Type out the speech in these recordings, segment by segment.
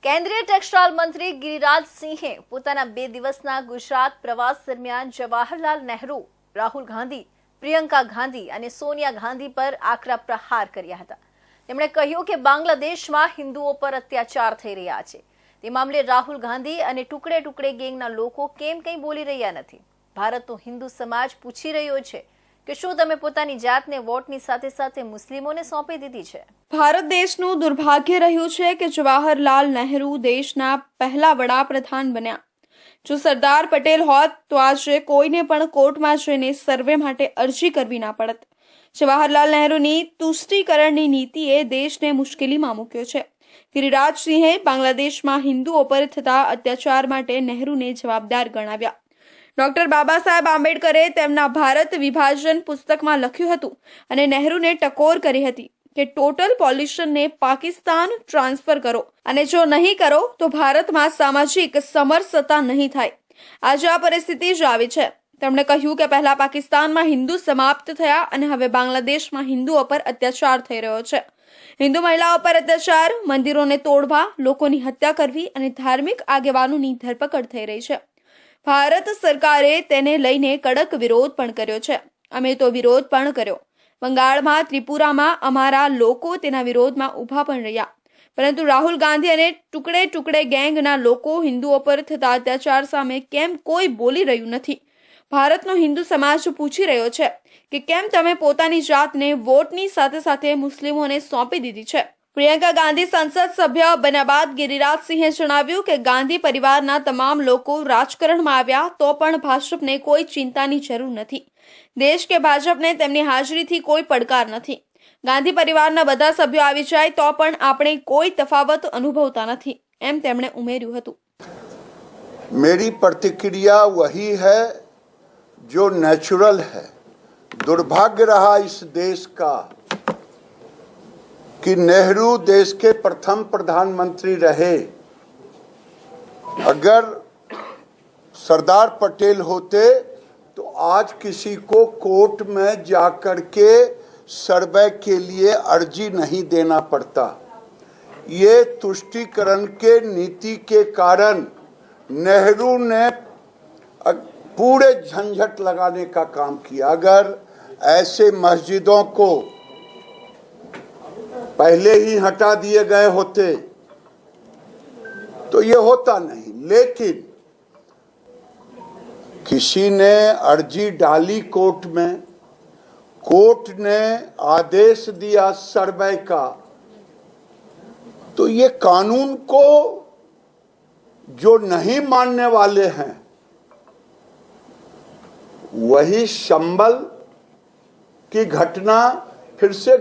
કેન્દ્રીય ટેક્સટાઇલ મંત્રી ગિરિરાજ સિંહે પોતાના 2 દિવસના ગુજરાત પ્રવાસ દરમિયાન જવાહરલાલ નહેરુ, રાહુલ ગાંધી, પ્રિયંકા ગાંધી અને સોનિયા ગાંધી પર આકરા પ્રહાર કર્યા હતા। તેમણે કહ્યું કે બાંગ્લાદેશમાં હિન્દુઓ પર અત્યાચાર થઈ રહ્યા છે। તે મામલે રાહુલ ગાંધી અને ટુકડે ટુકડે ગેંગના લોકો કેમ કંઈ બોલી રહ્યા નથી? ભારતનો હિન્દુ સમાજ પૂછી રહ્યો છે કે શું તમે પોતાની જાતને વોટની સાથે સાથે મુસ્લિમોને સોંપી દીધી છે? ભારત દેશનું દુર્ભાગ્ય રહ્યું છે કે જવાહરલાલ નહેરુ દેશના પહેલા વડાપ્રધાન બન્યા। જો સરદાર પટેલ હોત તો આજે કોઈને પણ કોર્ટમાં જઈને સર્વે માટે અરજી કરવી ના પડત। જવાહરલાલ નહેરુની તુષ્ટિકરણની નીતિએ દેશને મુશ્કેલીમાં મૂક્યો છે। ગિરિરાજ સિંહે બાંગ્લાદેશમાં હિન્દુઓ પર થતા અત્યાચાર માટે નહેરુને જવાબદાર ગણાવ્યા। ડોક્ટર બાબા સાહેબ આંબેડકરે તેમના ભારત વિભાજન પુસ્તકમાં લખ્યું હતું અને નહેરુને ટકોર કરી હતી કે ટોટલ પોલ્યુશનને પાકિસ્તાન ટ્રાન્સફર કરો અને જો નહીં કરો તો ભારતમાં સામાજિક સમરસતા નહીં થાય। આજે આ પરિસ્થિતિ જ આવી છે। તેમણે કહ્યું કે પહેલા પાકિસ્તાનમાં હિન્દુ સમાપ્ત થયા અને હવે બાંગ્લાદેશમાં હિન્દુઓ પર અત્યાચાર થઈ રહ્યો છે। હિન્દુ મહિલાઓ પર અત્યાચાર, મંદિરોને તોડવા, લોકોની હત્યા કરવી અને ધાર્મિક આગેવાનોની ધરપકડ થઈ રહી છે। ભારત સરકારે તેને લઈને કડક વિરોધ પણ કર્યો છે। અમે તો વિરોધ પણ કર્યો। બંગાળમાં, ત્રિપુરામાં અમારા લોકો તેના વિરોધમાં ઊભા પણ રહ્યા। પરંતુ રાહુલ ગાંધી અને ટુકડે ટુકડે ગેંગના લોકો હિન્દુઓ પર થતા અત્યાચાર સામે કેમ કોઈ બોલી રહ્યું નથી? ભારતનો હિન્દુ સમાજ પૂછી રહ્યો છે કે કેમ તમે પોતાની જાતને વોટની સાથે સાથે મુસ્લિમોને સોંપી દીધી છે? પ્રિયંકા ગાંધી સંસદ સભ્ય બન્યા બાદ ગિરિરાજ સિંહે જણાવ્યું કે ગાંધી પરિવારના તમામ લોકો રાજકારણમાં આવ્યા તો પણ ભાજપને કોઈ ચિંતાની જરૂર નથી। દેશ કે ભાજપને તેમની હાજરીથી કોઈ પડકાર નથી। ગાંધી પરિવારના બધા સભ્યો આવી જાય તો પણ આપણે કોઈ તફાવત અનુભવતા નથી, એમ તેમણે ઉમેર્યું હતું। मेरी प्रतिक्रिया वही है जो नेचुरल है। दुर्भाग्य रहा इस देश का कि नेहरू देश के प्रथम प्रधानमंत्री रहे। अगर सरदार पटेल होते तो आज किसी को कोर्ट में जाकर के सर्वे के लिए अर्जी नहीं देना पड़ता। ये तुष्टीकरण के नीति के कारण नेहरू ने पूरे झंझट लगाने का काम किया। अगर ऐसे मस्जिदों को पहले ही हटा दिए गए होते तो ये होता नहीं। लेकिन किसी ने अर्जी डाली कोर्ट में, कोर्ट ने आदेश दिया सर्वे का, तो ये कानून को जो नहीं मानने वाले हैं वही संभल की घटना फिर से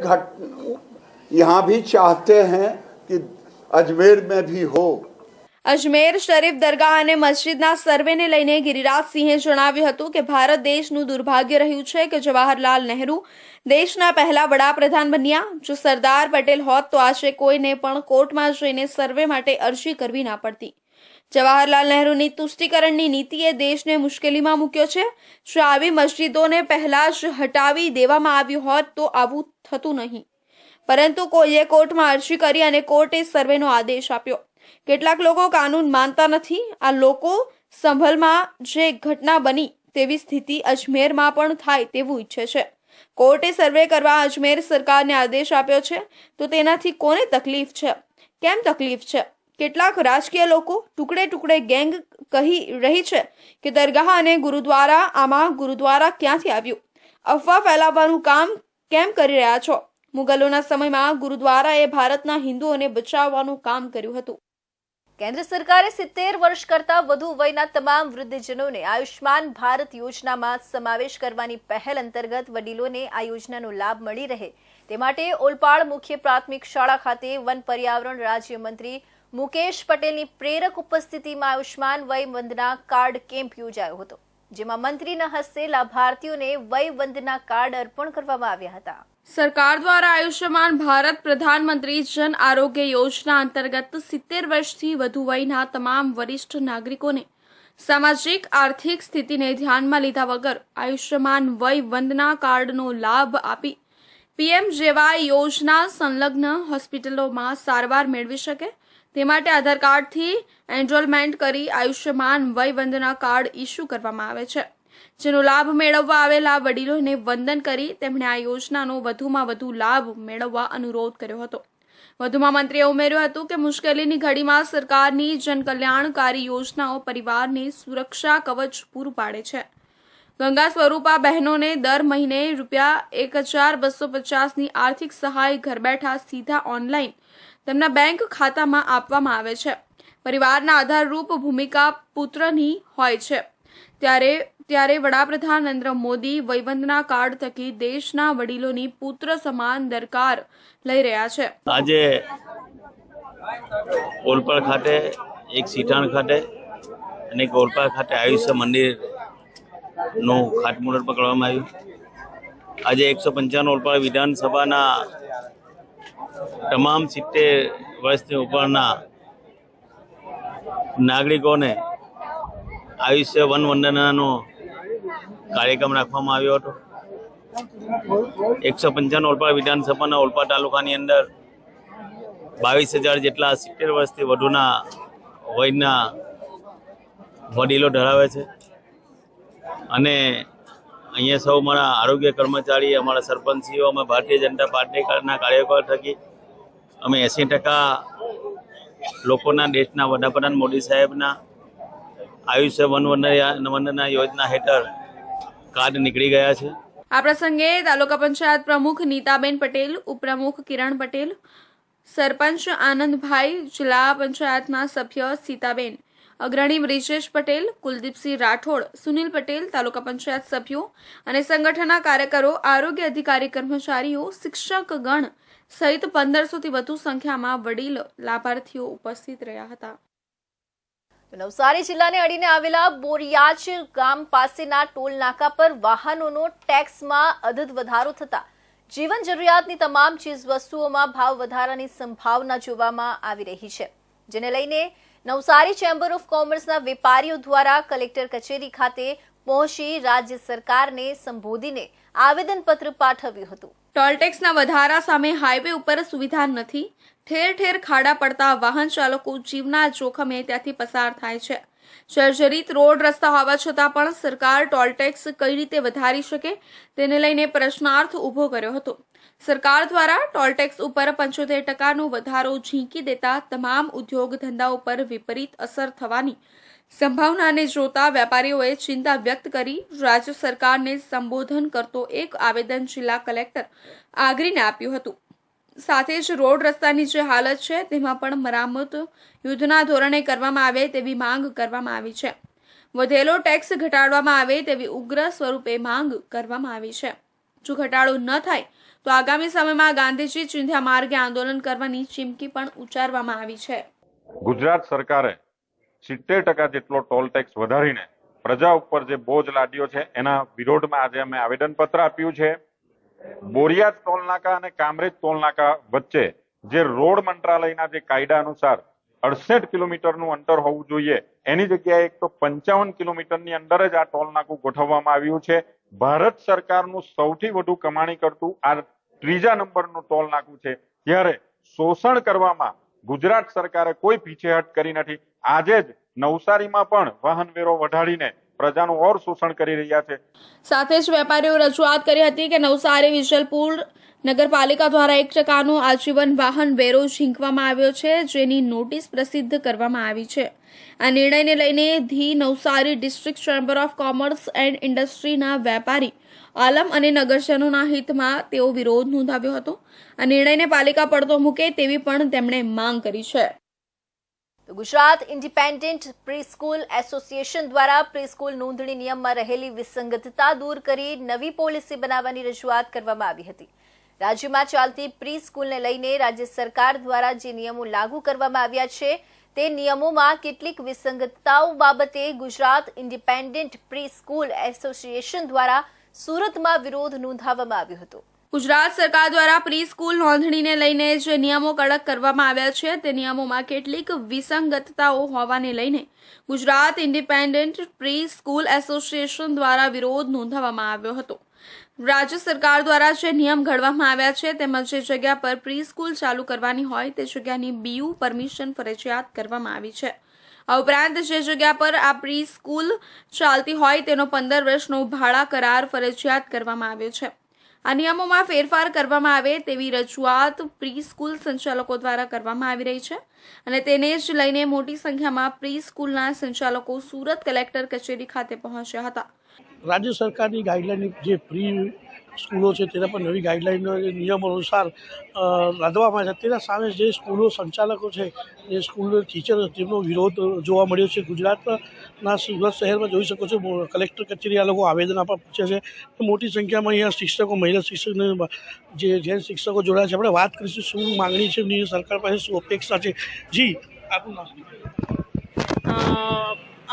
यहाँ भी चाहते हैं कि अजमेर में भी हो। અજમેર શરીફ દરગાહ અને મસ્જિદના સર્વેને લઈને ગિરિરાજ સિંહે જણાવ્યું હતું કે ભારત દેશનું દુર્ભાગ્ય રહ્યું છે કે જવાહરલાલ નહેરુ દેશના પહેલા વડાપ્રધાન બન્યા। જો સરદાર પટેલ હોત તો આજે કોઈને પણ કોર્ટમાં જઈને સર્વે માટે અરજી કરવી ના પડતી। જવાહરલાલ નહેરુની તુષ્ટિકરણની નીતિએ દેશને મુશ્કેલીમાં મૂક્યો છે। જો આવી મસ્જિદોને પહેલા જ હટાવી દેવામાં આવ્યું હોત તો આવું થતું નહીં, પરંતુ કોઈએ કોર્ટમાં અરજી કરી અને કોર્ટે સર્વેનો આદેશ આપ્યો। કેટલાક લોકો કાનૂન માનતા નથી। આ લોકો સંભલમાં જે ઘટના બની તેવી સ્થિતિ અજમેરમાં પણ થાય તેવું ઈચ્છે છે। કોર્ટે સર્વે કરવા અજમેર સરકારને આદેશ આપ્યો છે તો તેનાથી કોને તકલીફ છે? કેમ તકલીફ છે? કેટલાક રાજકીય લોકો ટુકડે ટુકડે ગેંગ કહી રહી છે કે દરગાહ અને ગુરુદ્વારા, આમાં ગુરુદ્વારા ક્યાંથી આવ્યું? અફવા ફેલાવવાનું કામ કેમ કરી રહ્યા છો? મુગલોના સમયમાં ગુરુદ્વારાએ ભારતના હિન્દુઓને બચાવવાનું કામ કર્યું હતું। કેન્દ્ર સરકારે 70 વર્ષ કરતા વધુ વયના તમામ વૃદ્ધજનોને આયુષ્માન ભારત યોજનામાં સમાવેશ કરવાની પહેલ અંતર્ગત વડીલોને આ યોજનાનો લાભ મળી રહે તે માટે ઓલપાડ મુખ્ય પ્રાથમિક શાળા ખાતે વન પર્યાવરણ રાજ્યમંત્રી મુકેશ પટેલની પ્રેરક ઉપસ્થિતિમાં આયુષ્માન વય વંદના કાર્ડ કેમ્પ યોજાયો હતો, જેમાં મંત્રીના હસ્તે લાભાર્થીઓને વય વંદના કાર્ડ અર્પણ કરવામાં આવ્યા હતા। સરકાર દ્વારા આયુષ્યમાન ભારત પ્રધાનમંત્રી જન આરોગ્ય યોજના અંતર્ગત 70 વર્ષથી વધુ વયના તમામ વરિષ્ઠ નાગરિકોને સામાજિક આર્થિક સ્થિતિને ધ્યાનમાં લીધા વગર આયુષ્યમાન વય વંદના કાર્ડનો લાભ આપી પીએમ જેવાય યોજના સંલગ્ન હોસ્પિટલોમાં સારવાર મેળવી શકે તે માટે આધાર કાર્ડથી એનરોલમેન્ટ કરી આયુષ્યમાન વય વંદના કાર્ડ ઇસ્યુ કરવામાં આવે છે, જેનો લાભ મેળવવા આવેલા વડીલોને વંદન કરી તેમણે આ યોજનાનો વધુમાં વધુ લાભ મેળવવા અનુરોધ કર્યો હતો. વધુમાં મંત્રીએ ઉમેર્યું હતું કે મુશ્કેલીની ઘડીમાં સરકારની જનકલ્યાણકારી યોજનાઓ પરિવારને સુરક્ષા કવચ પૂરું પાડે છે. ગંગા સ્વરૂપા બહેનોને દર મહિને ₹1250ની આર્થિક સહાય ઘર બેઠા સીધા ઓનલાઈન તેમના બેંક ખાતામાં આપવામાં આવે છે. પરિવારના આધારરૂપ ભૂમિકા પુત્રની હોય છે. ત્યારે વડાપ્રધાન નરેન્દ્ર મોદી વયવંદના કાર્ડ થકી દેશના વડીલોની પુત્ર સમાન દરકાર લઈ રહ્યા છે. આજે ઓલપાડ ખાતે એક સીટાણ ખાતે અને એક ઓલપાડ ખાતે આયુષ્ય મંદિરનું ખાતમુહૂર્ત પકડવામાં આવ્યું. આજે 155 ઓલપાડ વિધાનસભાના તમામ 70 વર્ષની ઉપરના નાગરિકોને આયુષ્ય વન વંદનાનો કાર્યક્રમ રાખવામાં આવ્યો હતો. 155 ઓલપાડ વિધાનસભાના ઓલપાડ તાલુકાની અંદર 22,000 જેટલા 70 વર્ષથી વધુના વયના વડીલો ધરાવે છે. અને અહીંયા સૌ મારા આરોગ્ય કર્મચારી, અમારા સરપંચીઓ, અમે ભારતીય જનતા પાર્ટીના કાર્યકરો થકી અમે 80% લોકોના દેશના વડાપ્રધાન મોદી સાહેબના આયુષ્ય વન વંદના યોજના હેઠળ કાર્ડ નીકળી ગયા છે. આ પ્રસંગે તાલુકા પંચાયત પ્રમુખ નીતાબેન પટેલ, ઉપપ્રમુખ કિરણ પટેલ, સરપંચ આનંદભાઈ, જિલ્લા પંચાયતના સભ્ય સીતાબેન, અગ્રણી બ્રિજેશ પટેલ, કુલદીપસિંહ રાઠોડ, સુનિલ પટેલ, તાલુકા પંચાયત સભ્યો અને સંગઠનના કાર્યકરો, આરોગ્ય અધિકારી, કર્મચારીઓ, શિક્ષકગણ સહિત 1500થી વધુ સંખ્યામાં વડીલ લાભાર્થીઓ ઉપસ્થિત રહ્યા હતા. નવસારી જિલ્લાને અડીને આવેલા બોરિયાજ ગામ પાસેના ટોલ નાકા પર વાહનોનો ટેક્સમાં અદદ વધારો થતા જીવન જરૂરિયાતની તમામ ચીજવસ્તુઓમાં ભાવ વધારાની સંભાવના જોવામાં આવી રહી છે, જેને લઈને નવસારી ચેમ્બર ઓફ કોમર્સના વેપારીઓ દ્વારા કલેક્ટર કચેરી ખાતે પહોંચી રાજ્ય સરકારને સંબોધીને આવેદનપત્ર પાઠવ્યું હતું. ટોલ ટેક્સના વધારા સામે હાઈવે ઉપર સુવિધા નથી. ઠેર ઠેર ખાડા પડતા વાહન ચાલકો જીવના જોખમે ત્યાંથી પસાર થાય છે. જર્જરિત રોડ રસ્તા હોવા છતાં પણ સરકાર ટોલ ટેક્સ કઈ રીતે વધારી શકે તેને લઈને પ્રશ્નાર્થ ઉભો કર્યો હતો. સરકાર દ્વારા ટોલ ટેક્સ ઉપર 75% વધારો ઝીંકી દેતા તમામ ઉદ્યોગ ધંધા ઉપર વિપરીત અસર થવાની સંભાવનાને જોતા વેપારીઓએ ચિંતા વ્યક્ત કરી રાજ્ય સરકારને સંબોધન કરતો એક આવેદન જિલ્લા કલેક્ટર આગ્રીને આપ્યું હતું. સાથે જ રોડ રસ્તાની જે હાલત છે તેમાં પણ મરામત યુદ્ધના ધોરણે કરવામાં આવે તેવી માંગ કરવામાં આવી છે. વધેલો ટેક્સ ઘટાડવામાં આવે તેવી ઉગ્ર સ્વરૂપે માંગ કરવામાં આવી છે. જો ઘટાડો ન થાય તો આગામી સમયમાં ગાંધીજી ચિંધ્યા માર્ગે આંદોલન કરવાની ચીમકી પણ ઉચ્ચારવામાં આવી છે. ગુજરાત સરકારે 70% જેટલો ટોલ ટેક્સ વધારીને પ્રજા ઉપર જે બોજ લાદ્યો છે એના વિરોધમાં આજે અમે આવેદનપત્ર આપ્યું છે. બોરિયાજ ટોલનાકા અને કામરેજ ટોલનાકા વચ્ચે જે રોડ મંત્રાલયના જે કાયદા અનુસાર 68 કિલોમીટરનું અંતર હોવું જોઈએ એની જગ્યાએ એક તો 55 કિલોમીટરની અંદર જ આ ટોલનાકું ગોઠવવામાં આવ્યું છે. ભારત સરકારનું સૌથી વધુ કમાણી કરતું આ 3જા નંબરનું ટોલનાકું છે, ત્યારે શોષણ કરવામાં ગુજરાત સરકારે કોઈ પીછેહટ કરી નથી. આજે જ નવસારીમાં પણ વાહન વેરો વધારીને પ્રજાનું ઓર શોષણ કરી રહ્યા છે. સાથે જ વેપારીઓ રજૂઆત કરી હતી કે નવસારી વિજલપુર નગરપાલિકા દ્વારા 1% આજીવન વાહન વેરો ઝીંકવામાં આવ્યો છે, જેની નોટિસ પ્રસિદ્ધ કરવામાં આવી છે. આ નિર્ણયને લઈને the Navsari district chamber of commerce and ઇન્ડસ્ટ્રીના વેપારી આલમ અને નગરજનોના હિતમાં તેઓ વિરોધ નોંધાવ્યો હતો. આ નિર્ણયને પાલિકા પડતો મૂકે તેવી પણ તેમણે માંગ કરી છે. ગુજરાત ઇન્ડિપેન્ડન્ટ પ્રી-સ્કૂલ એસોસિએશન દ્વારા પ્રી-સ્કૂલ નોંધણી નિયમમાં રહેલી વિસંગતતા દૂર કરી નવી પોલિસી બનાવવાની રજૂઆત કરવામાં આવી હતી. રાજ્યમાં ચાલતી પ્રી-સ્કૂલને લઈને રાજ્ય સરકાર દ્વારા જે નિયમો લાગુ કરવામાં આવ્યા છે તે નિયમોમાં કેટલીક વિસંગતતાઓ બાબતે ગુજરાત ઇન્ડિપેન્ડન્ટ પ્રી-સ્કૂલ એસોસિએશન દ્વારા સુરતમાં વિરોધ નોંધાવવામાં આવ્યો હતો. ગુજરાત સરકાર દ્વારા પ્રી સ્કૂલ નોંધણીને લઈને જે નિયમો કડક કરવામાં આવ્યા છે તે નિયમોમાં કેટલીક વિસંગતતાઓ હોવાને લઈને Gujarat independent pre school association દ્વારા વિરોધ નોંધાવવામાં આવ્યો હતો. રાજ્ય સરકાર દ્વારા જે નિયમ ઘડવામાં આવ્યા છે તેમજ જે જગ્યા પર પ્રી સ્કૂલ ચાલુ કરવાની હોય તે જગ્યાની BU પરમિશન ફરજિયાત કરવામાં આવી છે. આ ઉપરાંત જે જગ્યા પર આ પ્રી સ્કૂલ ચાલતી હોય તેનો 15 વર્ષનો ભાડા કરાર ફરજિયાત કરવામાં આવ્યો છે. આ નિયમોમાં ફેરફાર કરવામાં આવે તેવી રજૂઆત પ્રી સ્કૂલ સંચાલકો દ્વારા કરવામાં આવી રહી છે અને તેને જ લઈને મોટી સંખ્યામાં પ્રી સ્કૂલના સંચાલકો સુરત કલેક્ટર કચેરી ખાતે પહોંચ્યા હતા. રાજ્ય સરકારની ગાઈડલાઈન જે પ્રી સ્કૂલો છે તેના પર નવી ગાઈડલાઈનનો નિયમો અનુસાર લાદવામાં છે. તેના સામે જે સ્કૂલો સંચાલકો છે જે સ્કૂલ ટીચર તેમનો વિરોધ જોવા મળ્યો છે. ગુજરાતના સુરત શહેરમાં જોઈ શકો છો કલેક્ટર કચેરી આ લોકો આવેદન આપવા પૂછે છે. મોટી સંખ્યામાં અહીંયા શિક્ષકો મહિલા શિક્ષક જે જૈન શિક્ષકો જોડાયા છે. આપણે વાત કરીશું શું માંગણી છે એમની સરકાર પાસે શું અપેક્ષા છે. જી આપનું નામ?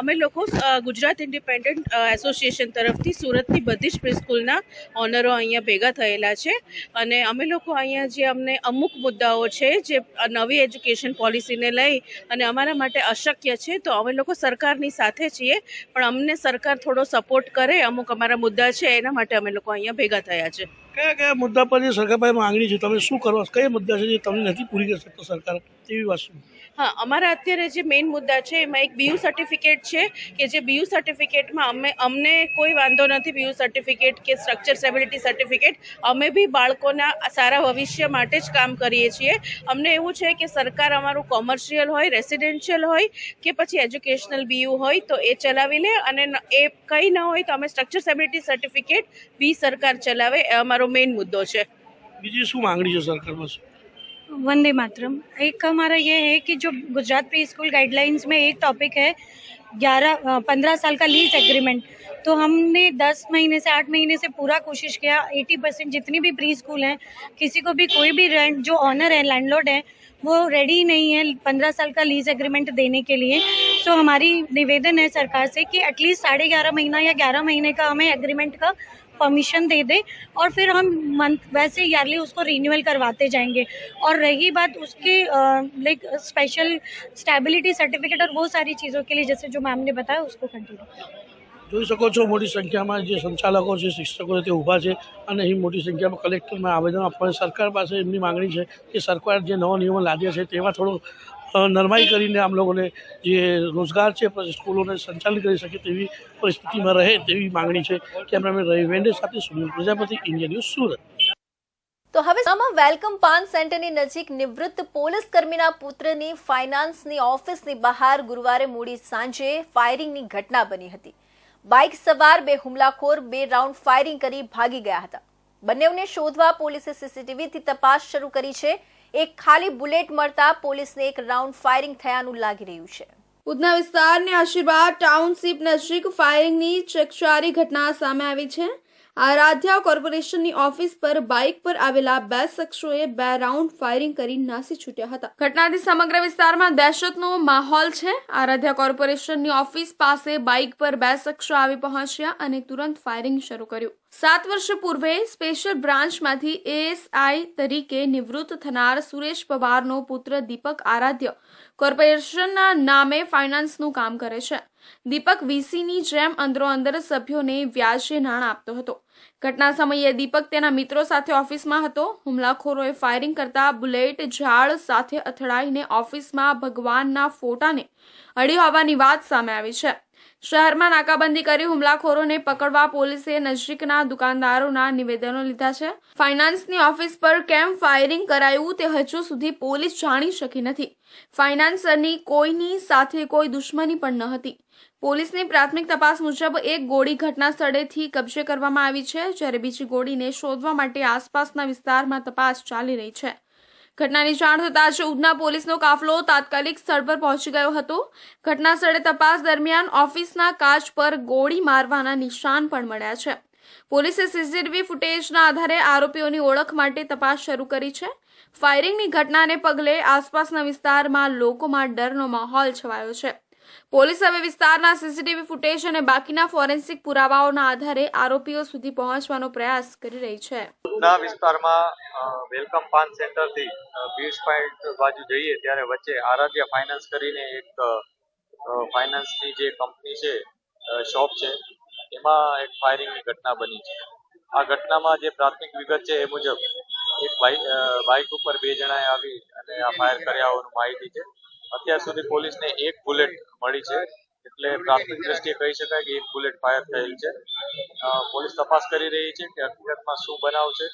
અમે લોકો ગુજરાત ઇન્ડિપેન્ડન્ટ એસોસિએશન તરફથી સુરતની બધી જ પ્રીસ્કૂલના ઓનરો અહીંયા ભેગા થયેલા છે અને અમે લોકો અહીંયા જે અમને અમુક મુદ્દાઓ છે જે નવી એજ્યુકેશન પોલિસીને લઈ અને અમારા માટે અશક્ય છે તો અમે લોકો સરકારની સાથે છીએ પણ અમને સરકાર થોડો સપોર્ટ કરે અમુક અમારા મુદ્દા છે એના માટે અમે લોકો અહીંયા ભેગા થયા છે. કયા કયા મુદ્દા પર જે સરકાર પાસે માંગણી છે તમે શું કરવા કયા મુદ્દા છે જે તમને નથી પૂરી કરી શકતો સરકાર તેવી વાત શું? હા, અમારા અત્યારે જે મેઇન મુદ્દા છે એમાં એક BU સર્ટિફિકેટ છે કે જે BU સર્ટિફિકેટમાં અમને કોઈ વાંધો નથી. BU સર્ટિફિકેટ કે સ્ટ્રક્ચર સ્ટેબિલિટી સર્ટિફિકેટ અમે બી બાળકોના સારા ભવિષ્ય માટે જ કામ કરીએ છીએ. અમને એવું છે કે સરકાર અમારું કોમર્શિયલ હોય, રેસિડેન્શિયલ હોય કે પછી એજ્યુકેશનલ BU હોય તો એ ચલાવી લે અને એ કંઈ ન હોય તો અમે સ્ટ્રક્ચર સ્ટેબિલિટી સર્ટિફિકેટ બી સરકાર ચલાવે એ અમારો मेन मुद्दों है. બીજી શું માંગણી છે સરકાર પાસે? वंदे मातरम. एक हमारा ये है कि जो गुजरात प्री स्कूल गाइडलाइंस में एक टॉपिक है 15 साल का लीज एग्रीमेंट. तो हमने 10 महीने से 8 महीने से पूरा कोशिश किया. 80% जितनी भी प्री स्कूल हैं किसी को भी कोई भी रेंट जो ऑनर है लैंडलॉर्ड है वो रेडी नहीं है 15 साल का लीज एग्रीमेंट देने के लिए. तो हमारी निवेदन है सरकार से कि एटलीस्ट 11.5 महीना या 11 महीने का हमें एग्रीमेंट का परमिशन दे दे और फिर हम वैसे ईयरली उसको रिन्यूअल करवाते जाएंगे. और रही बात उसकी लाइक स्पेशल स्टेबिलिटी सर्टिफिकेट और वो सारी चीज़ों के लिए जैसे जो मैम ने बताया उसको कंटिन्यू. જોઈ શકો છો મોટી સંખ્યામાં જે સંચાલકો છે શિક્ષકો છે તે ઊભા છે અને અહીં મોટી સંખ્યામાં કલેક્ટરમાં આવેદન આપવાની સરકાર પાસે એમની માંગણી છે કે સરકાર જે નવા નિયમો લાદ્યા છે તેમાં થોડો નરમાઈ કરીને આમ લોકોને જે રોજગાર છે સ્કૂલોને સંચાલિત કરી શકે તેવી પરિસ્થિતિમાં રહે તેવી માંગણી છે. કેમેરામેન રવિ વેન્ડે સાથે સુનિલ પ્રજાપતિ, ઇન્ડિયા ન્યૂઝ, સુરત. તો હવે વેલકમ પાન સેન્ટરની નજીક નિવૃત્ત પોલીસ કર્મીના પુત્રની ફાઇનાન્સની ઓફિસની બહાર ગુરુવારે મોડી સાંજે ફાયરિંગની ઘટના બની હતી. બાઇક સવાર 2 હુમલાખોર 2 રાઉન્ડ ફાયરિંગ કરી ભાગી ગયા હતા. બંનેઓને શોધવા પોલીસે સીસીટીવીથી તપાસ શરૂ કરી છે. એક ખાલી બુલેટ મળતા પોલીસને એક રાઉન્ડ ફાયરિંગ થયાનું લાગી રહ્યું છે. ઉધના વિસ્તારની આશીર્વાદ ટાઉનશીપ નજીક ફાયરિંગની ચકચારી ઘટના સામે આવી છે. આરાધ્યા કોર્પોરેશનની ઓફિસ પર બાઇક પર આવેલા 2 શખ્સોએ 2 રાઉન્ડ ફાયરિંગ કરી નાસી છૂટ્યા હતા. ઘટનાથી સમગ્ર વિસ્તારમાં દહેશતનો માહોલ છે. આરાધ્યા કોર્પોરેશનની ઓફિસ પાસે બાઇક પર 2 શખ્સો આવી પહોંચ્યા અને તુરંત ફાયરિંગ શરૂ કર્યું. 7 વર્ષ પૂર્વે સ્પેશિયલ બ્રાન્ચમાંથી ASI તરીકે નિવૃત્ત થનાર સુરેશ પવારનો પુત્ર દીપક આરાધ્ય કોર્પોરેશનના નામે ફાઇનાન્સનું કામ કરે છે. દીપક VCની જેમ અંદરોઅંદર સભ્યોને વ્યાજે નાણાં આપતો હતો. ઘટના સમયે દીપક તેના મિત્રો સાથે ઓફિસમાં હતો. હુમલાખોરોએ ફાયરિંગ કરતા બુલેટ ઝાડ સાથે અથડાઈને ઓફિસમાં ભગવાનના ફોટાને અડી હોવાની વાત સામે આવી છે. શહેરમાં નાકાબંધી કરી હુમલાખોરોને પકડવા પોલીસે નજીકના દુકાનદારોના નિવેદનો લીધા છે. ફાઇનાન્સની ઓફિસ પર કેમ ફાયરિંગ કરાયું તે હજુ સુધી પોલીસ જાણી શકી નથી. ફાઇનાન્સરની કોઈની સાથે કોઈ દુશ્મની પણ ન હતી. પોલીસની પ્રાથમિક તપાસ મુજબ એક ગોળી ઘટના સ્થળેથી કબજે કરવામાં આવી છે, જ્યારે બીજી ગોળીને શોધવા માટે આસપાસના વિસ્તારમાં તપાસ ચાલી રહી છે. ઘટનાની જાણ થતાં જ ઉધના પોલીસનો કાફલો તાત્કાલિક સ્થળ પર પહોંચી ગયો હતો. ઘટના સ્થળે તપાસ દરમિયાન ઓફિસના કાચ પર ગોળી મારવાના નિશાન પણ મળ્યા છે. પોલીસે સીસીટીવી ફૂટેજના આધારે આરોપીઓની ઓળખ માટે તપાસ શરૂ કરી છે. ફાયરિંગની ઘટનાને પગલે આસપાસના વિસ્તારમાં લોકોમાં ડરનો માહોલ છવાયો છે. પોલીસ હવે વિસ્તારના સીસીટીવી ફૂટેજ અને બાકીના ફોરેન્સિક પુરાવાઓના આધારે આરોપીઓ સુધી પહોંચવાનો પ્રયાસ કરી રહી છે. ઉધના વિસ્તારમાં વેલકમ પાન સેન્ટરથી બીચ પોઈન્ટ બાજુ જઈએ ત્યારે વચ્ચે આરાધ્યા ફાઇનાન્સ કરીને એક ફાઇનાન્સની જે કંપની છે, શોપ છે, એમાં એક ફાયરિંગની ઘટના બની છે. આ ઘટનામાં જે પ્રાથમિક વિગત છે એ મુજબ એક બાઇક ઉપર 2 જણાએ આવી અને આ ફાયર કર્યા હોવાની માહિતી છે. અત્યાર સુધી પોલીસને 1 બુલેટ મળી છે, એટલે પ્રાથમિક દ્રષ્ટિએ કહી શકાય કે 1 બુલેટ ફાયર થયેલ છે. પોલીસ તપાસ કરી રહી છે કે હકીકતમાં શું બનાવ છે.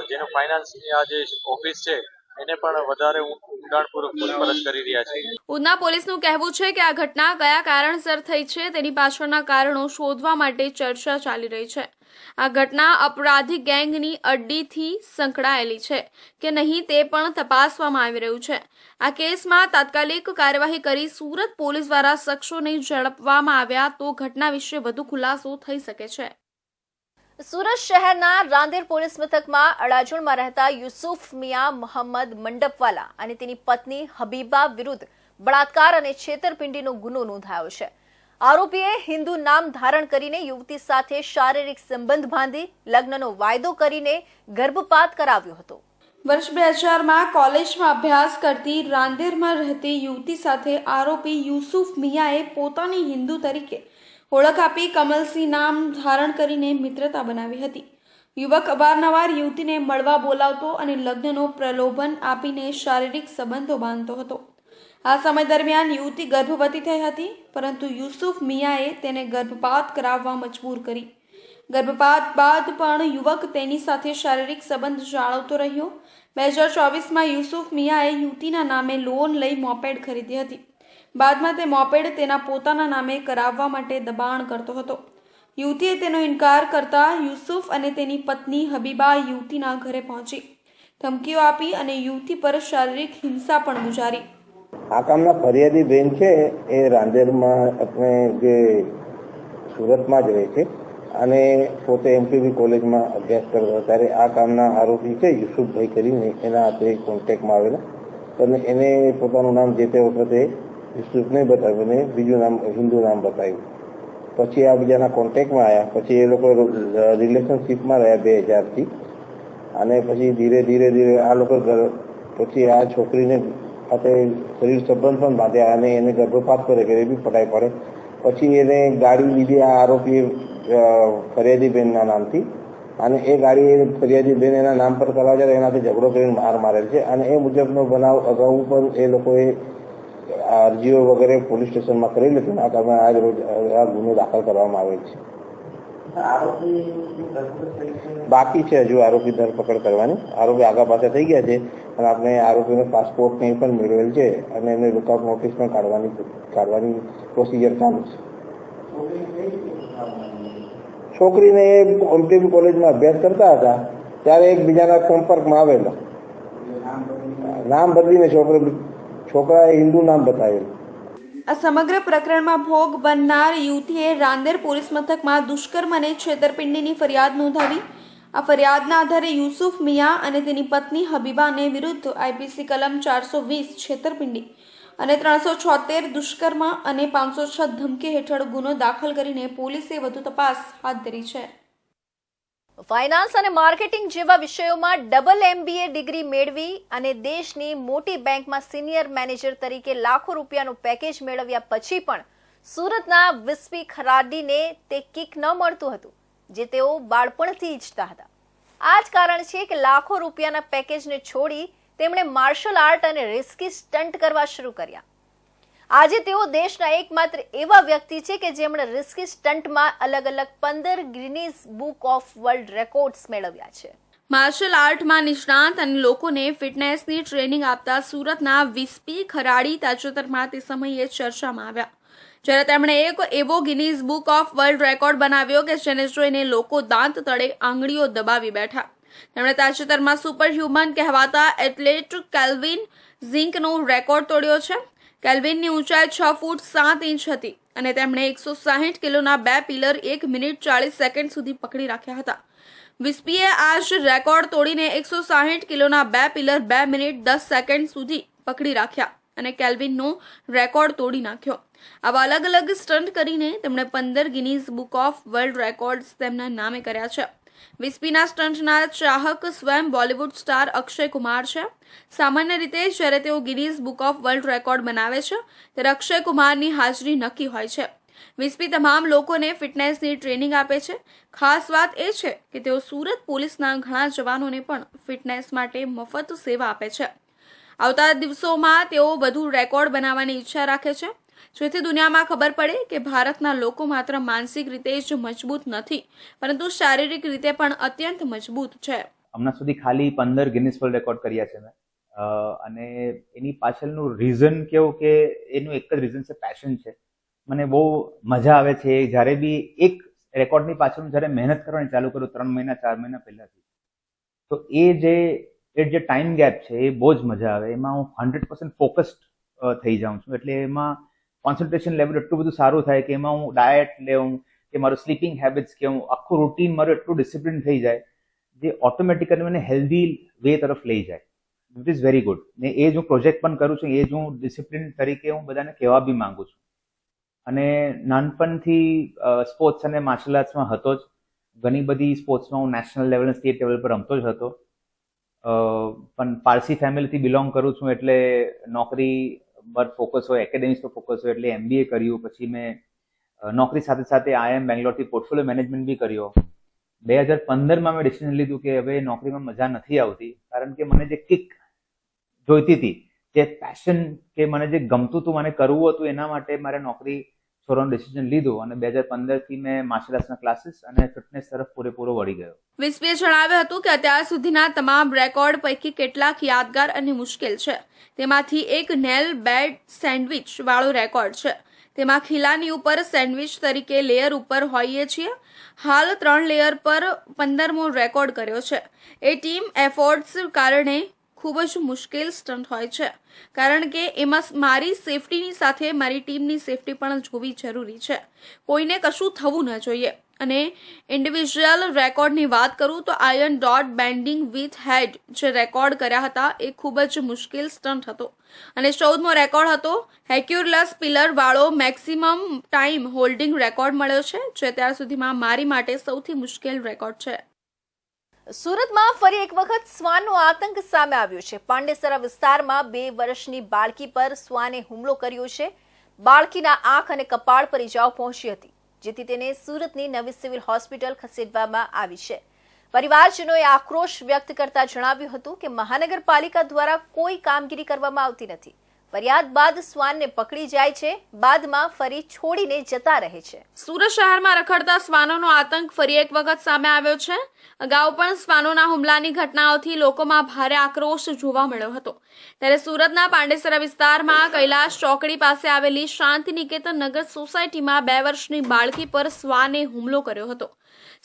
જેનો ફાઇનાન્સની આ જે ઓફિસ છે એને પણ વધારે ઊંડાણપૂર્વક પૂછપરછ કરી રહ્યા છે. ઉધના પોલીસનું કહેવું છે કે આ ઘટના કયા કારણસર થઈ છે તેની પાછળના કારણો શોધવા માટે ચર્ચા ચાલી રહી છે. આ ઘટના અપરાધી ગેંગની અડ્ડીથી સંકળાયેલી છે કે નહીં તે પણ તપાસવામાં આવી રહ્યું છે. આ કેસમાં તાત્કાલિક કાર્યવાહી કરી સુરત પોલીસ દ્વારા શખ્સોને ઝડપવામાં આવ્યા તો ઘટના વિશે વધુ ખુલાસો થઈ શકે છે. સુરત શહેરના રાંદેર પોલીસ મથકમાં અડાજણમાં રહેતા યુસુફ મિયા મોહમ્મદ મંડપવાલા અને તેની પત્ની હબીબા વિરુદ્ધ બળાત્કાર અને છેતરપિંડીનો ગુનો નોંધાયો છે. આરોપીએ હિન્દુ નામ ધારણ કરીને યુવતી સાથે શારીરિક સંબંધ બાંધી લગ્નનો વાયદો કરીને ગર્ભપાત કરાવ્યો હતો. વર્ષ 2000માં કોલેજમાં અભ્યાસ કરતી રાંદેરમાં રહેતી યુવતી સાથે આરોપી યુસુફ મિયાએ પોતાની હિન્દુ તરીકે ઓળખ આપી કમલસિંહ નામ ધારણ કરીને મિત્રતા બનાવી હતી. યુવક અવારનવાર યુવતીને મળવા બોલાવતો અને લગ્નનો પ્રલોભન આપીને શારીરિક સંબંધો બાંધતો હતો. આ સમય દરમિયાન યુવતી ગર્ભવતી થઈ હતી, પરંતુ યુસુફ મિયાએ તેને ગર્ભપાત કરાવવા મજબૂર કરી. ગર્ભપાત બાદ પણ યુવક તેની સાથે શારીરિક સંબંધ જાળવતો રહ્યો. 2024માં યુસુફ મિયાએ યુવતીના નામે લોન લઈ મોપેડ ખરીદી હતી. બાદમાં તે મોપેડ તેના પોતાના નામે કરાવવા માટે દબાણ કરતો હતો. યુવતીએ તેનો ઇનકાર કરતા યુસુફ અને તેની પત્ની હબીબા યુવતીના ઘરે પહોંચી ધમકીઓ આપી અને યુવતી પર શારીરિક હિંસા પણ ગુજારી. આ કામના ફરિયાદી બેન છે એ રાંદેરમાં આપણે જે સુરતમાં જ રહે છે અને પોતે એમપીવી કોલેજમાં અભ્યાસ કરતા ત્યારે આ કામના આરોપી છે યુસુફભાઈ કરીને એના હાથે કોન્ટેક્ટમાં આવેલા અને એને પોતાનું નામ જે તે વખતે યુસુફ નહીં બતાવ્યું ને બીજું નામ હિન્દુ નામ બતાવ્યું. પછી આ બીજાના કોન્ટેક્ટમાં આવ્યા. પછી એ લોકો રિલેશનશીપમાં રહ્યા 2000થી અને પછી ધીરે ધીરે આ લોકો પછી આ છોકરીને સાથે શરીર સંબંધ પણ બાંધ્યા અને એને ગર્ભપાત કરે કે એ બી પટાઈ પડે. પછી એને ગાડી લીધી આ આરોપી ફરિયાદી બેનના નામથી અને એ ગાડી ફરિયાદી બેન એના નામ પર કરવા જાય એનાથી ઝઘડો કરીને માર મારેલ છે અને એ મુજબનો બનાવ અગાઉ પણ એ લોકોએ અરજીઓ વગેરે પોલીસ સ્ટેશનમાં કરેલી હતી. આ કારણે આજ રોજ આ ગુનો દાખલ કરવામાં આવેલ છે. બાકી છે હજુ આરોપી ધરપકડ કરવાની. આરોપી આગા પાછા થઈ ગયા છે અને આપણે આરોપીનો પાસપોર્ટ ને પણ મેળવેલ છે અને એને લુકઆઉટ નોટિસ પણ કાઢવાની પ્રોસિજર ચાલુ છે. છોકરીને એમપીવી કોલેજમાં અભ્યાસ કરતા હતા ત્યારે એકબીજાના સંપર્કમાં આવેલા. નામ બદલીને છોકરાએ હિન્દુ નામ બતાવેલું. આ સમગ્ર પ્રકરણમાં ભોગ બનનાર યુવતીએ રાંદેર પોલીસ મથકમાં દુષ્કર્મ અને છેતરપિંડીની ફરિયાદ નોંધાવી. આ ફરિયાદના આધારે યુસુફ મિયા અને તેની પત્ની હબીબાને વિરુદ્ધ આઈપીસી કલમ 420 છેતરપિંડી અને 376 દુષ્કર્મ અને 506 ધમકી હેઠળ ગુનો દાખલ કરીને પોલીસે વધુ તપાસ હાથ ધરી છે. ફાઇનાન્સ અને માર્કેટિંગ જેવા વિષયોમાં ડબલ MBA ડિગ્રી મેળવી અને દેશની મોટી બેંકમાં સિનિયર મેનેજર તરીકે લાખો રૂપિયાનું પેકેજ મેળવ્યા પછી પણ સુરતના વિસ્પી ખરાડીને તે કિક ન મળતું હતું જે તેઓ બાળપણથી ઈચ્છતા હતા. આ જ કારણ છે કે લાખો રૂપિયાના પેકેજને છોડી તેમણે માર્શલ આર્ટ અને રિસ્કી સ્ટન્ટ કરવા શરૂ કર્યા. આજે તેઓ દેશના એકમાત્ર એવા વ્યક્તિ છે કે જેમણે રિસ્કી સ્ટન્ટમાં અલગ અલગ 15 Guinness book of world records મેળવ્યા છે. માર્શલ આર્ટમાં નિષ્ણાત અને લોકોને ફિટનેસની ટ્રેનિંગ આપતા સુરતના વિસ્પી ખરાડી તાજેતરમાં તે સમયે ચર્ચામાં આવ્યા, જ્યારે તેમણે એક એવો Guinness book of world record બનાવ્યો કે જેને જોઈને લોકો દાંત તળે આંગળીઓ દબાવી બેઠા. તેમણે તાજેતરમાં સુપર હ્યુમન કહેવાતા એથ્લેટ કેલ્વિન ઝિંકનો રેકોર્ડ તોડ્યો છે. કેલ્વિનની ઊંચાઈ 6 ફૂટ 7 ઇંચ હતી અને તેમણે 160 કિલોના 2 પિલર 1 મિનિટ 40 સેકન્ડ સુધી પકડી રાખ્યા હતા. વિસ્પીએ આ જ રેકોર્ડ તોડીને 160 કિલોના 2 પિલર 2 મિનિટ 10 સેકન્ડ સુધી પકડી રાખ્યા. અને કેલ્વિનનો રેકોર્ડ તોડી નાખ્યો. આવા અલગ અલગ સ્ટન્ટ કરીને તેમણે 15 Guinness book of world records તેમના નામે કર્યા છે. વિસ્પીના સ્ટન્ટના ચાહક સ્વયં બોલિવૂડ સ્ટાર અક્ષય કુમાર છે. સામાન્ય રીતે જ્યારે તેઓ Guinness book of world record બનાવે છે ત્યારે અક્ષય કુમારની હાજરી નક્કી હોય છે. વિસ્પી તમામ લોકોને ફિટનેસની ટ્રેનિંગ આપે છે. ખાસ વાત એ છે કે તેઓ સુરત પોલીસના ઘણા જવાનોને પણ ફિટનેસ માટે મફત સેવા આપે છે. આવતા દિવસોમાં તેઓ વધુ રેકોર્ડ બનાવવાની ઈચ્છા રાખે છે, જેથી દુનિયામાં ખબર પડે કે ભારતના લોકો માત્ર માનસિક રીતે જ મજબૂત નથી, પરંતુ શારીરિક રીતે પણ અત્યંત મજબૂત છે. હમણાં સુધી ખાલી 15 ગિનિસ વર્લ્ડ રેકોર્ડ કર્યા છે મેં, અને એની પાછળનું રીઝન કેવું કે એનું એક જ રીઝન છે, પેશન છે. મને બહુ મજા આવે છે જ્યારે બી એક રેકોર્ડની પાછળ જ્યારે મહેનત કરવાની ચાલુ કરું 3 મહિના 4 મહિના પહેલાથી, તો એ જે ટાઈમ ગેપ છે એ બહુ જ મજા આવે. એમાં હું 100% ફોકસ્ડ થઈ જાઉં છું, એટલે એમાં કોન્સન્ટ્રેશન લેવલ એટલું બધું સારું થાય કે એમાં હું ડાયટ લેવું કે મારું સ્લીપિંગ હેબિટ્સ કે હું આખું રૂટીન મારું એટલું ડિસિપ્લિન થઈ જાય જે ઓટોમેટિકલી મને હેલ્ધી વે તરફ લઈ જાય. It is very good. ને એ જ હું પ્રોજેક્ટ પણ કરું છું, એ જ હું ડિસિપ્લિન તરીકે હું બધાને કહેવા બી માંગુ છું. અને નાનપણથી સ્પોર્ટ્સ અને માર્શલ આર્ટ્સમાં હતો જ. ઘણી બધી સ્પોર્ટ્સમાં હું નેશનલ લેવલ અને સ્ટેટ લેવલ પર રમતો જ હતો. પણ પારસી ફેમિલીથી બિલોંગ કરું છું એટલે નોકરી પર ફોકસ હોય, એકેડેમિક્સ પર ફોકસ હોય, એટલે MBA કર્યું. પછી મેં નોકરી સાથે સાથે IIM બેંગ્લોરથી પોર્ટફોલિયો મેનેજમેન્ટ બી કર્યો. 2015માં મેં ડિસિઝન લીધું કે હવે નોકરીમાં મજા નથી આવતી, કારણ કે મને જે કિક જોઈતી હતી, જે પેશન કે મને જે ગમતું હતું, મને કરવું હતું, એના માટે મારે નોકરી છોડવાનું ડિસિઝન લીધું. અને 2015થી મેં માર્શલ આર્ટ્સના ક્લાસીસ અને ફિટનેસ તરફ પૂરેપૂરો વળી ગયો. વિસ્પીએ જણાવ્યું હતું કે અત્યાર સુધીના તમામ રેકોર્ડ પૈકી કેટલાક યાદગાર અને મુશ્કેલ છે. તેમાંથી એક નેલ બેડ સેન્ડવિચ વાળો રેકોર્ડ છે. તેમાં ખીલાની ઉપર સેન્ડવિચ તરીકે લેયર ઉપર હોઈએ છીએ. હાલ 3 લેયર પર 15મો રેકોર્ડ કર્યો છે. એ ટીમ એફર્ટ્સ કારણે ખૂબ જ મુશ્કેલ સ્ટન્ટ હોય છે, કારણ કે એમાં મારી સેફટીની સાથે મારી ટીમની સેફટી પણ જોવી જરૂરી છે. કોઈને કશું થવું ન જોઈએ. અને ઇન્ડિવિજ્યુઅલ રેકોર્ડની વાત કરું તો આયર્ન ડોટ બેન્ડિંગ વિથ હેડ જે રેકોર્ડ કર્યા હતા એ ખૂબ જ મુશ્કેલ સ્ટન્ટ હતો. અને 14મો રેકોર્ડ હતો હેક્યુલસ પિલર વાળો મેક્સિમમ ટાઈમ હોલ્ડિંગ રેકોર્ડ મળ્યો છે, જે અત્યાર સુધીમાં મારી માટે સૌથી મુશ્કેલ રેકોર્ડ છે. સુરતમાં ફરી એક વખત શ્વાનનો આતંક સામે આવ્યો છે. પાંડેસરા વિસ્તારમાં 2 વર્ષની બાળકી પર શ્વાને હુમલો કર્યો છે. બાળકીના આંખ અને કપાળ પર ઈજાઓ પહોંચી હતી, જેથી તેને સુરતની નવી સિવિલ હોસ્પિટલ ખસેડવામાં આવી છે. પરિવારજનોએ આક્રોશ વ્યક્ત કરતા જણાવ્યું હતું કે મહાનગરપાલિકા દ્વારા કોઈ કામગીરી કરવામાં આવતી નથી. ફરિયાદ બાદ શ્વાનને પકડી જાય છે, બાદમાં ફરી છોડીને જતા રહે છે. સુરત શહેરમાં રખડતા શ્વાનોનો આતંક ફરી એક વખત સામે આવ્યો છે. અગાઉ પણ શ્વાનોના હુમલાની ઘટનાઓથી લોકોમાં ભારે આક્રોશ જોવા મળ્યો હતો. ત્યારે સુરતના પાંડેસરા વિસ્તારમાં કૈલાશ ચોકડી પાસે આવેલી શાંતિ નિકેતન નગર સોસાયટીમાં 2 વર્ષની બાળકી પર શ્વાને હુમલો કર્યો હતો.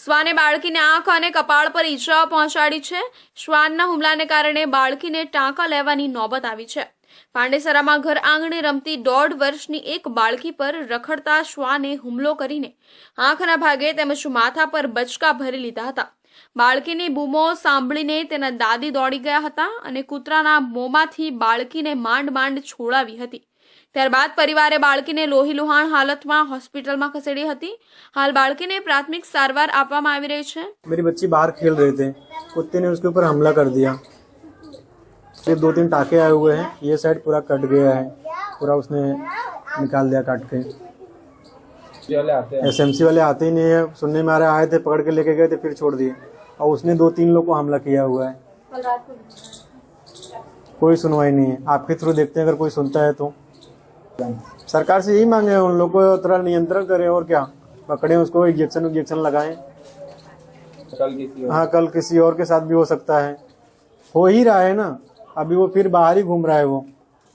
શ્વાને બાળકીને આંખ અને કપાળ પર ઈજાઓ પહોંચાડી છે. શ્વાનના હુમલાને કારણે બાળકીને ટાંકા લેવાની નોબત આવી છે. પાંડેસરામાં ઘર આંગણે રમતી 1.5 વર્ષની એક બાળકી પર રખડતા શ્વાને હુમલો કરીને આંખના ભાગે તેમજ માથા પર બચકા ભરી લીધા હતા. બાળકીની બૂમો સાંભળીને તેના દાદી દોડી ગયા હતા અને કૂતરાના મોંમાંથી બાળકીને માંડ છોડાવી હતી. ત્યારબાદ પરિવારે બાળકીને લોહીલુહાણ હાલતમાં હોસ્પિટલમાં ખસેડી હતી. હાલ બાળકીને પ્રાથમિક સારવાર આપવામાં આવી રહી છે. मेरी बच्ची बाहर खेल रहे थे, कुत्ते ने उसके ऊपर हमला कर दिया. सिर्फ 2-3 टाके आए हुए हैं, ये साइड पूरा कट गया है, पूरा उसने निकाल दिया काट के. SMC वाले आते ही नहीं है, सुनने में आ रहा आए थे, पकड़ के लेके गए थे, फिर छोड़ दिए. और उसने 2-3 लोग को हमला किया हुआ है. कोई सुनवाई नहीं है. आपके थ्रू देखते हैं अगर कोई सुनता है तो. सरकार से यही मांगे उन लोगों को थोड़ा नियंत्रण करें और क्या, पकड़े उसको, इंजेक्शन लगाएं. हाँ, कल किसी और के साथ भी हो सकता है, हो ही रहा है ना. अभी वो फिर बाहर ही घूम रहा है, वो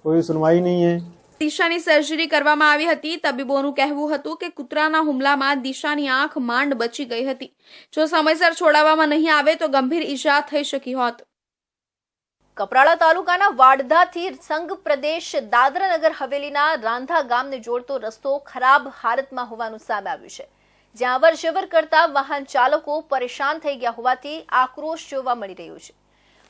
कोई सुनवाई नहीं है. દિશાની સર્જરી કરવામાં આવી હતી. તબીબોનું કહેવું હતું કે કૂતરાના હુમલામાં દિશાની આંખ માંડ બચી ગઈ હતી. જો સમયસર છોડાવવામાં નહીં આવે તો ગંભીર ઈજા થઈ શકી હોત. કપરાડા તાલુકાના વાડધાથી સંઘ પ્રદેશ દાદરા નગર હવેલીના રાંધા ગામને જોડતો રસ્તો ખરાબ હાલતમાં હોવાનું સામે આવ્યું છે, જ્યાં અવરજવર કરતા વાહન ચાલકો પરેશાન થઈ ગયા હોવાથી આક્રોશ જોવા મળી રહ્યો છે.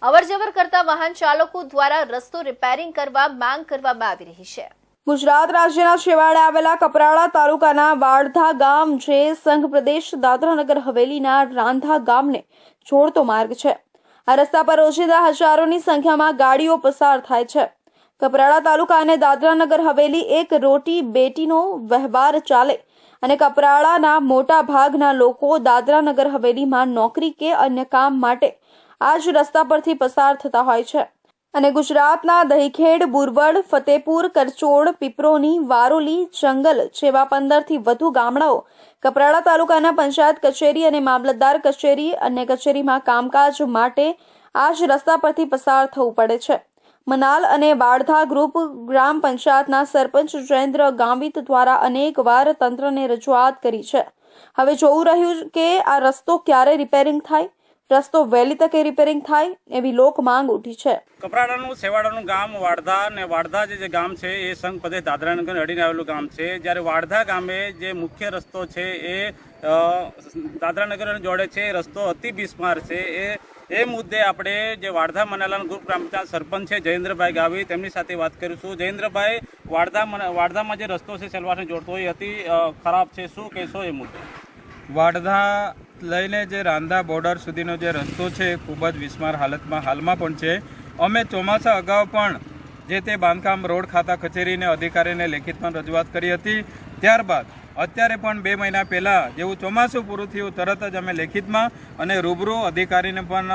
અવરજવર કરતા વાહન ચાલકો દ્વારા રસ્તો રિપેરિંગ કરવા માંગ કરવામાં આવી રહી છે. ગુજરાત રાજ્યના છેવાડે આવેલા કપરાડા તાલુકાના વાડધા ગામ જે સંઘ પ્રદેશ દાદરાનગર હવેલીના રાંધા ગામને જોડતો માર્ગ છે. આ રસ્તા પર રોજિંદા હજારોની સંખ્યામાં ગાડીઓ પસાર થાય છે. કપરાડા તાલુકા અને દાદરાનગર હવેલી એક રોટી બેટીનો વ્યવહાર ચાલે અને કપરાડાના મોટા ભાગના લોકો દાદરાનગર હવેલીમાં નોકરી કે અન્ય કામ માટે આ જ રસ્તા પરથી પસાર થતા હોય છે. અને ગુજરાતના દહીખેડ, બુરવડ, ફતેપુર, કરચોડ, પીપરોની, વારોલી, જંગલ જેવા 15થી વધુ ગામડાઓ કપરાડા તાલુકાના પંચાયત કચેરી અને મામલતદાર કચેરી અન્ય કચેરીમાં કામકાજ માટે આ જ રસ્તા પરથી પસાર થવું પડે છે. મનાલ અને વાડધા ગ્રુપ ગ્રામ પંચાયતના સરપંચ જયેન્દ્ર ગામિત દ્વારા અનેકવાર તંત્રને રજૂઆત કરી છે. હવે જોવું રહ્યું કે આ રસ્તો ક્યારે રિપેરિંગ થાય, રસ્તો વહેલી તકે રિપેરિંગ થાય એવી લોક માંગ ઉઠી છે. કપરાડાનું છેવાડાનું ગામ વાડધા અને વાડધા જે ગામ છે એ સંઘ પ્રદેશ દાદરાનગર અડીને આવેલું ગામ છે. જ્યારે વાડધા ગામે જે મુખ્ય રસ્તો છે એ દાદરાનગરને જોડે છે. એ રસ્તો અતિ બિસ્માર છે. એ મુદ્દે આપણે જે વાડધા મનાલાના ગ્રુપ ગ્રામ પંચાયત સરપંચ છે જયેન્દ્રભાઈ ગાવી તેમની સાથે વાત કરીશું. જયેન્દ્રભાઈ, વાડધામાં જે રસ્તો છે સેલવાસને જોડતો એ અતિ ખરાબ છે, શું કહેશો એ મુદ્દે? વાડધા લઈને જે રાંધા બોર્ડર સુધીનો જે રસ્તો છે એ ખૂબ જ બિસ્માર હાલમાં પણ છે. અમે ચોમાસા અગાઉ પણ જે તે બાંધકામ રોડ ખાતા કચેરીને અધિકારીને લેખિતમાં રજૂઆત કરી હતી. ત્યારબાદ અત્યારે પણ 2 મહિના પહેલાં જેવું ચોમાસું પૂરું થયું તરત જ અમે લેખિતમાં અને રૂબરૂ અધિકારીને પણ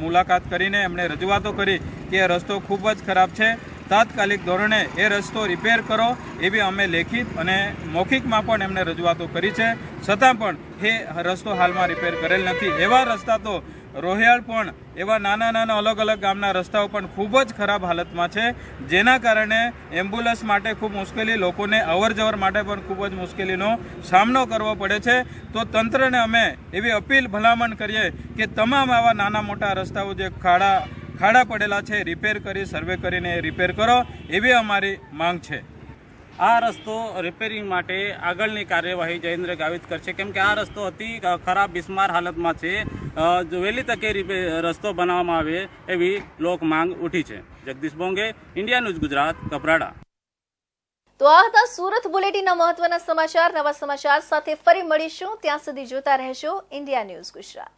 મુલાકાત કરીને એમણે રજૂઆતો કરી કે રસ્તો ખૂબ જ ખરાબ છે, તાત્કાલિક ધોરણે એ રસ્તો રિપેર કરો એવી અમે લેખિત અને મૌખિકમાં પણ એમને રજૂઆતો કરી છે. છતાં પણ એ રસ્તો હાલમાં રિપેર કરેલ નથી. એવા રસ્તા તો રોહિયાળ પણ એવા નાના અલગ અલગ ગામના રસ્તાઓ પણ ખૂબ જ ખરાબ હાલતમાં છે, જેના કારણે એમ્બ્યુલન્સ માટે ખૂબ મુશ્કેલી, લોકોને અવરજવર માટે પણ ખૂબ જ મુશ્કેલીનો સામનો કરવો પડે છે. તો તંત્રને અમે એવી અપીલ ભલામણ કરીએ કે તમામ આવા નાના મોટા રસ્તાઓ જે ખાડા પડેલા છે રિપેર કરી સર્વે કરીને રિપેર કરો એવી અમારી માંગ છે. આ રસ્તો રિપેરિંગ માટે આગળની કાર્યવાહી જયેન્દ્ર ગાવિત કરશે, કેમ કે આ રસ્તો અતિ ખરાબ બિસ્માર હાલતમાં છે. વહેલી તકે રસ્તો બનાવવામાં આવે એવી લોક માંગ ઉઠી છે. Jagdish Bonge, India News Gujarat, Kaprada. તો આ હતા સુરત બુલેટિનના મહત્વના સમાચાર. નવા સમાચાર સાથે ફરી મળીશું. ત્યાં સુધી જોતા રહેજો ઇન્ડિયા ન્યૂઝ ગુજરાત.